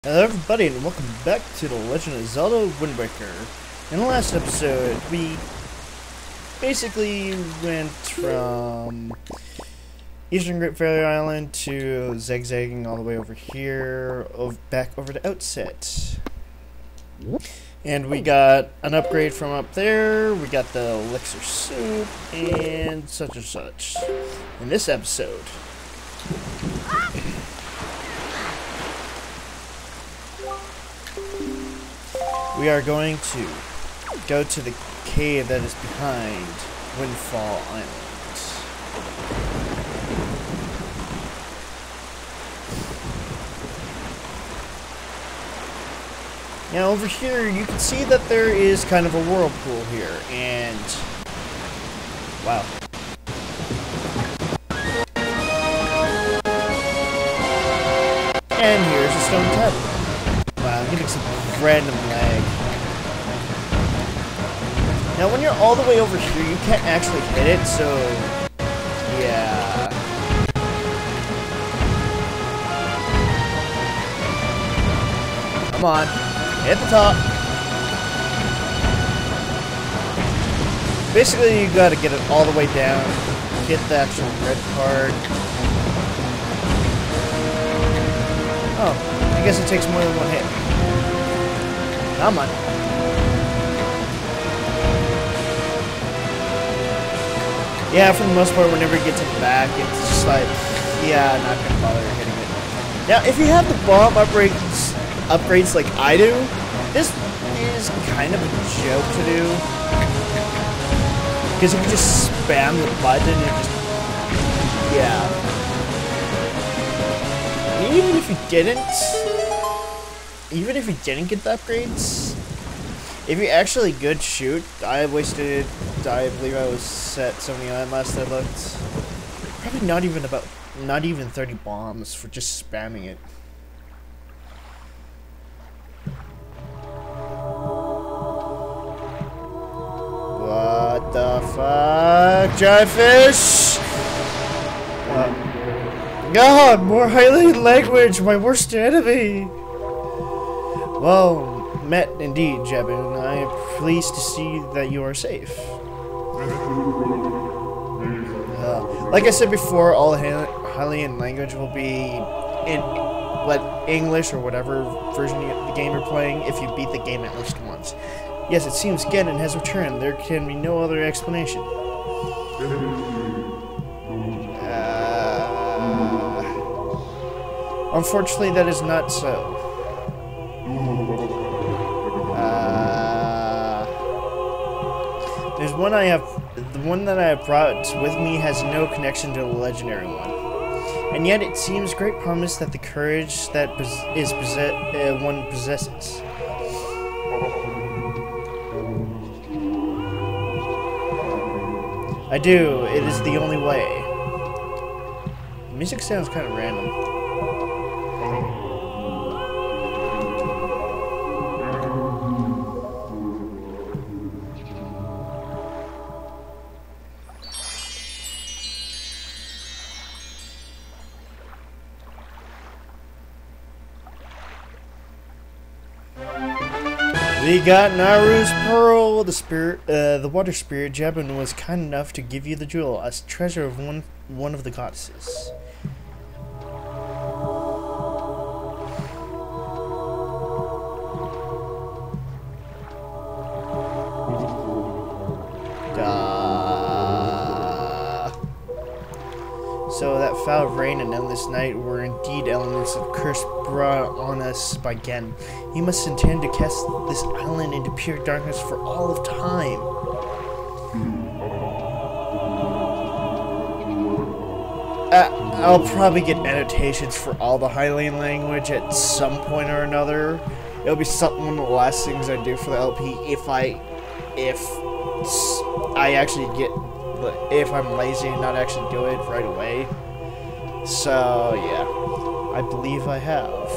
Hello everybody and welcome back to The Legend of Zelda Wind Waker. In the last episode, we basically went from Eastern Great Fairy Island to zigzagging all the way over here, back over to Outset. And we got an upgrade from up there, we got the elixir soup, and such. In this episode, we are going to go to the cave that is behind Windfall Island. Now over here you can see that there is kind of a whirlpool here, and wow. And here's a stone tub. Wow, I'm getting some random lag. Now when you're all the way over here, you can't actually hit it, so yeah. Come on, hit the top. Basically, you gotta get it all the way down, hit the actual red part. Oh, I guess it takes more than one hit. Come on. Yeah, for the most part, whenever you get to the back, it's just like, yeah, not gonna bother hitting it. Now, if you have the bomb upgrades like I do, this is kind of a joke to do. Because if you just spam the button and just, yeah. Even if you didn't get the upgrades, if you're actually good shoot, I believe I was at 79 last I looked. Probably not even 30 bombs for just spamming it. What the fuck? Jivefish! God, more Hylian language, my worst enemy! Well, met indeed, Jebin. I am pleased to see that you are safe. Like I said before, all Hylian language will be in English or whatever version of the game you're playing if you beat the game at least once. Yes, it seems Ganon has returned. There can be no other explanation. Unfortunately, that is not so. There's one the one that I have brought with me has no connection to the legendary one. And yet it seems great promise that the courage that one possesses. I do. It is the only way. The music sounds kind of random. We got Naru's Pearl, the water spirit. Jebin was kind enough to give you the jewel as treasure of one of the goddesses. So that foul rain and endless night were indeed elements of curse brought on us by Ganon. He must intend to cast this island into pure darkness for all of time. I'll probably get annotations for all the Hylian language at some point or another. It'll be one of the last things I do for the LP if I actually get. If I'm lazy and not actually do it right away. So, yeah. I believe I have.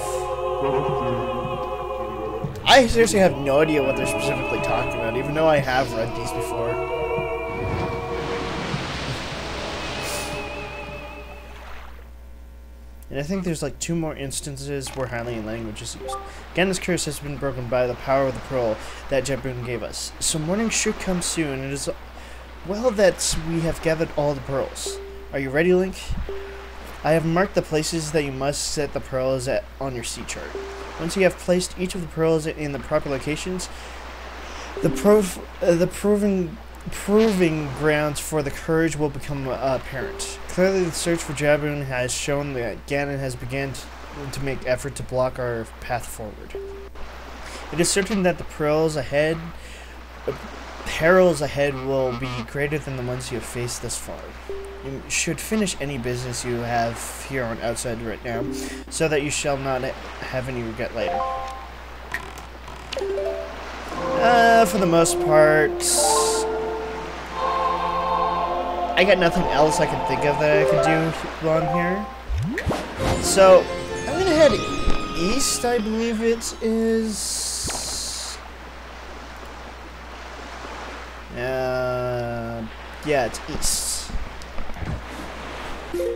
I seriously have no idea what they're specifically talking about, even though I have read these before. And I think there's like 2 more instances where Hylian language is used. Ganon's curse has been broken by the power of the pearl that Jabun gave us. So morning should come soon. It is well that we have gathered all the pearls. Are you ready, Link? I have marked the places that you must set the pearls at on your sea chart. Once you have placed each of the pearls in the proper locations, the proving grounds for the courage will become apparent. Clearly, the search for Jabun has shown that Ganon has begun to make effort to block our path forward. It is certain that the perils ahead will be greater than the ones you have faced thus far. You should finish any business you have here on outside right now, so that you shall not have any regret later. For the most part, I got nothing else I can think of that I can do on here. So, I'm gonna head east, I believe it is. Yeah, it's east.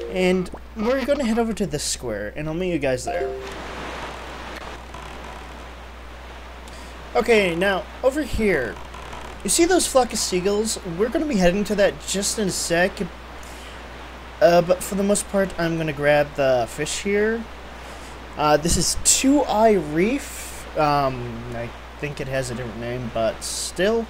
And we're gonna head over to this square, and I'll meet you guys there. Okay, now, over here. You see those flock of seagulls? We're going to be heading to that just in a sec. But for the most part, I'm going to grab the fish here. This is Two-Eye Reef. I think it has a different name, but still.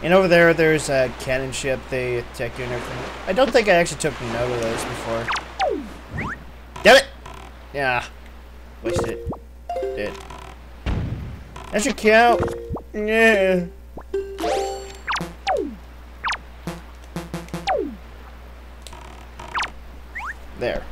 And over there, there's a cannon ship. They attack you and everything. I don't think I actually took note of those before. Damn it! Yeah. Wasted it. Did. That should count. Yeah. There.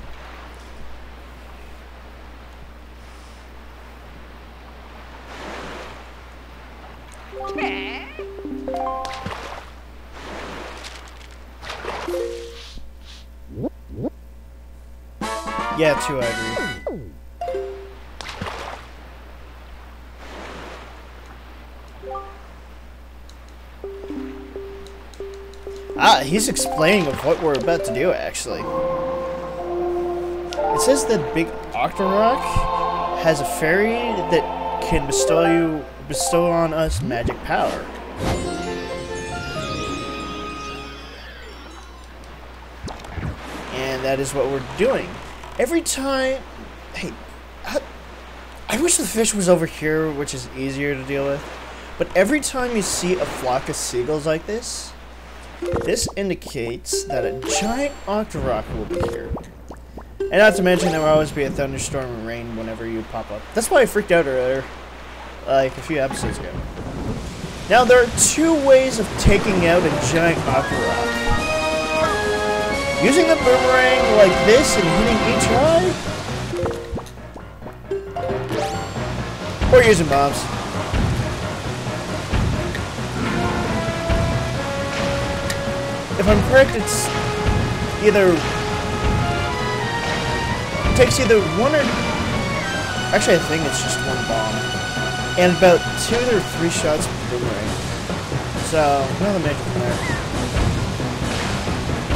Yeah, too, I agree. He's explaining of what we're about to do, actually. It says that Big Octorok has a fairy that can bestow on us magic power. And that is what we're doing. Every time... Hey, I wish the fish was over here, which is easier to deal with. But every time you see a flock of seagulls like this, this indicates that a giant Octorok will be here. And not to mention there will always be a thunderstorm and rain whenever you pop up. That's why I freaked out earlier, like a few episodes ago. Now there are 2 ways of taking out a giant Octorok. Using the boomerang like this and hitting each eye, or using bombs. If I'm correct, it's either... It takes either 1 or... Actually, I think it's just 1 bomb. And about 2 or 3 shots with the boomerang. So, another magic from there.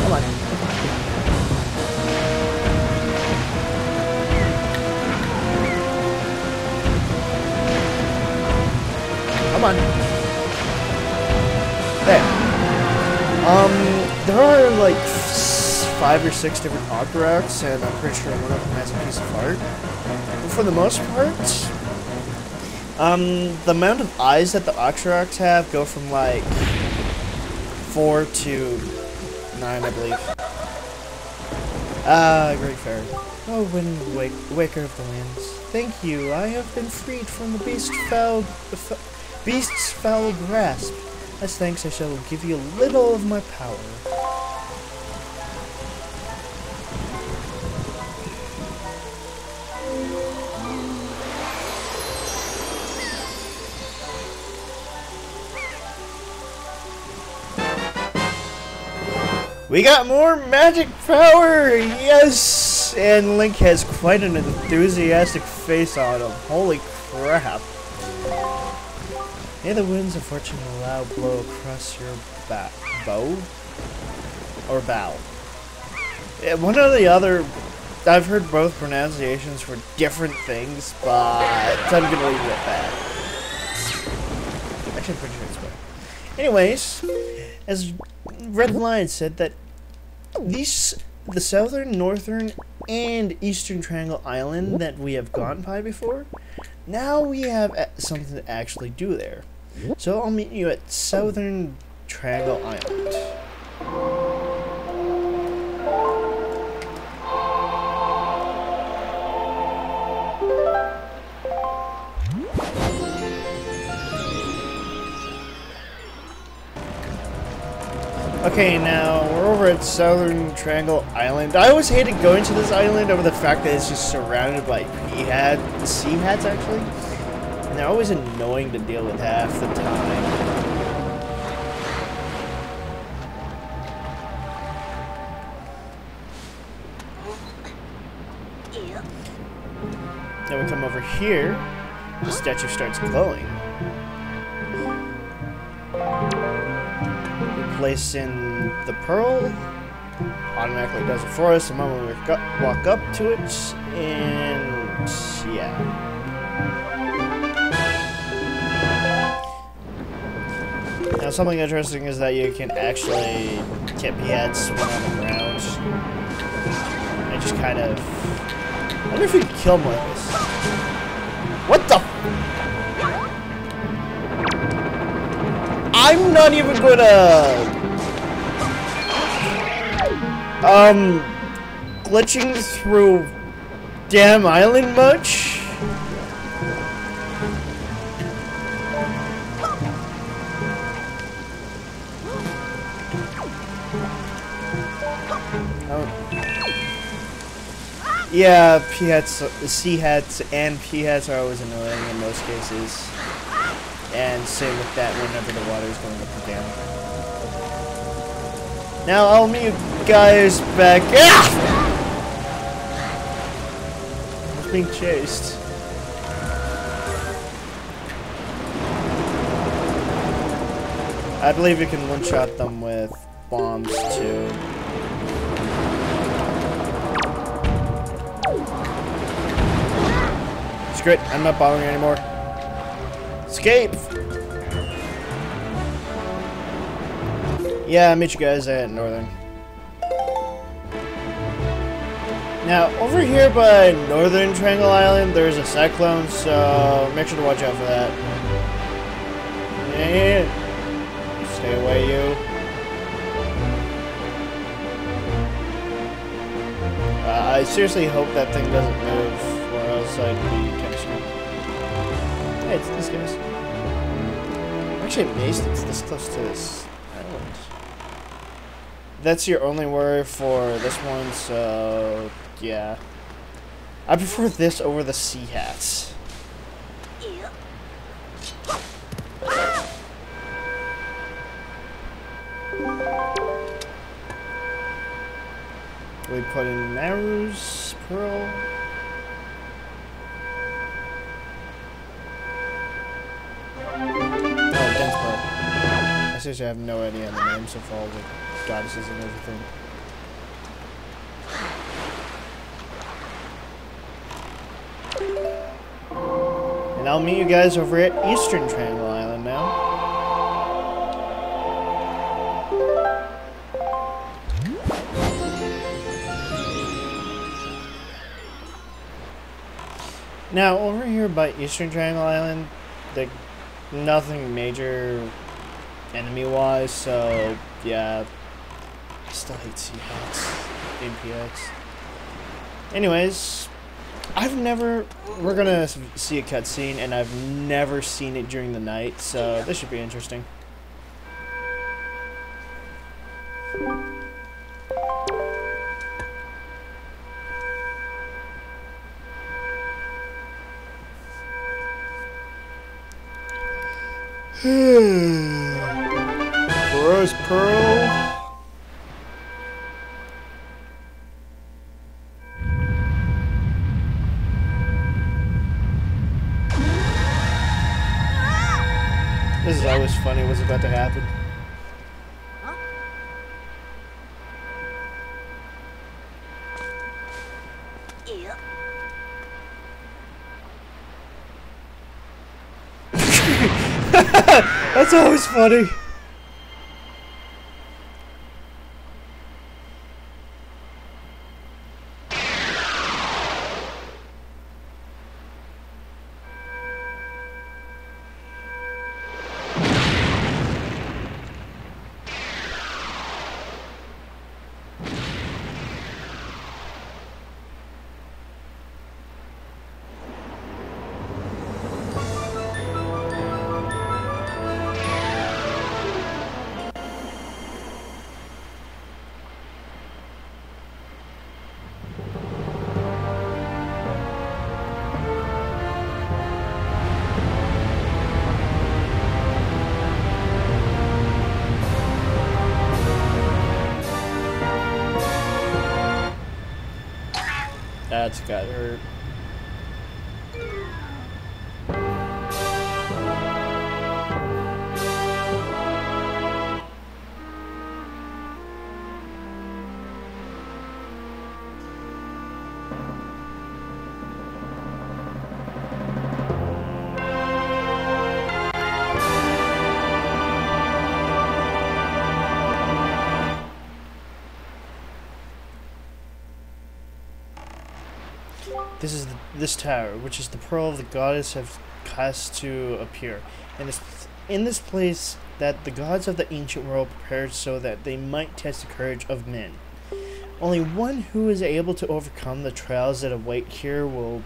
Come on. Come on. There. There are like 5 or 6 different Octoroks, and I'm pretty sure one of them has a piece of heart. But for the most part, the amount of eyes that the Octoroks have go from like 4 to 9, I believe. Great Fairy. Oh, Wind Waker of the Winds. Thank you. I have been freed from the beast's foul grasp. As thanks, I shall give you a little of my power. We got more magic power! Yes! And Link has quite an enthusiastic face on him. Holy crap. May the winds of fortune allow blow across your bow? Or bow. Yeah, one or the other, I've heard both pronunciations for different things, but I'm gonna leave it at that. Actually, I'm pretty sure it's better. Anyways, as Red Lion said that the southern, northern, and eastern triangle island that we have gone by before, now we have something to actually do there. So I'll meet you at southern triangle island. Okay, now we're over at Southern Triangle Island. I always hated going to this island over the fact that it's just surrounded by sea hats actually. And they're always annoying to deal with half the time. Then we come over here, the statue starts glowing. Place in the pearl, automatically does it for us the moment we walk up to it, and yeah. Now something interesting is that you can actually get hats when on the ground. I just kind of, I wonder if we could kill them like this. What the? I'm not even gonna glitching through damn island much. Yeah, sea hats and P hats are always annoying in most cases. And same with that whenever the water is going up and down. Now I'll meet you guys back. Ah! I'm being chased. I believe you can one-shot them with bombs too. Screw it, I'm not bothering anymore. Escape! Yeah, I'll meet you guys at Northern. Now, over here by Northern Triangle Island, there's a cyclone, so make sure to watch out for that. And stay away, you. I seriously hope that thing doesn't move, or else I'd be kind of screwed. Hey, it's this guys. I'm actually amazed it's this close to this island. That's your only worry for this one, so yeah. I prefer this over the sea hats. We put in arrows, pearl. I seriously have no idea the names of all the goddesses and everything. And I'll meet you guys over at Eastern Triangle Island now. Now, over here by Eastern Triangle Island, nothing major enemy-wise, so yeah. I still hate Seahawks in PX. Anyways, we're gonna see a cutscene, and I've never seen it during the night, so this should be interesting. Rose Pearl. that was funny. What's about to happen? That's always funny. That's got hurt. This tower, which is the pearl of the goddess, have caused to appear in this place that the gods of the ancient world prepared so that they might test the courage of men. Only one who is able to overcome the trials that await here will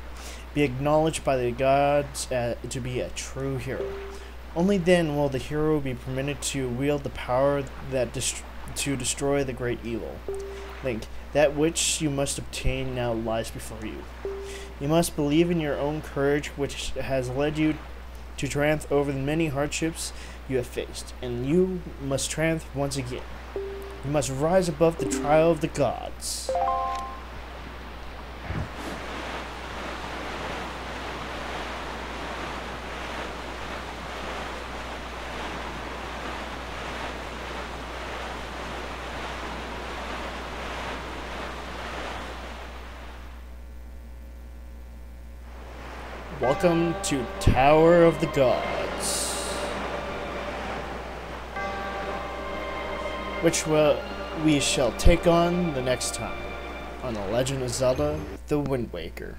be acknowledged by the gods to be a true hero. Only then will the hero be permitted to wield the power that to destroy the great evil. Link, that which you must obtain now lies before you. You must believe in your own courage, which has led you to triumph over the many hardships you have faced, and you must triumph once again. You must rise above the trial of the gods. Welcome to Tower of the Gods, which we shall take on the next time on The Legend of Zelda: The Wind Waker.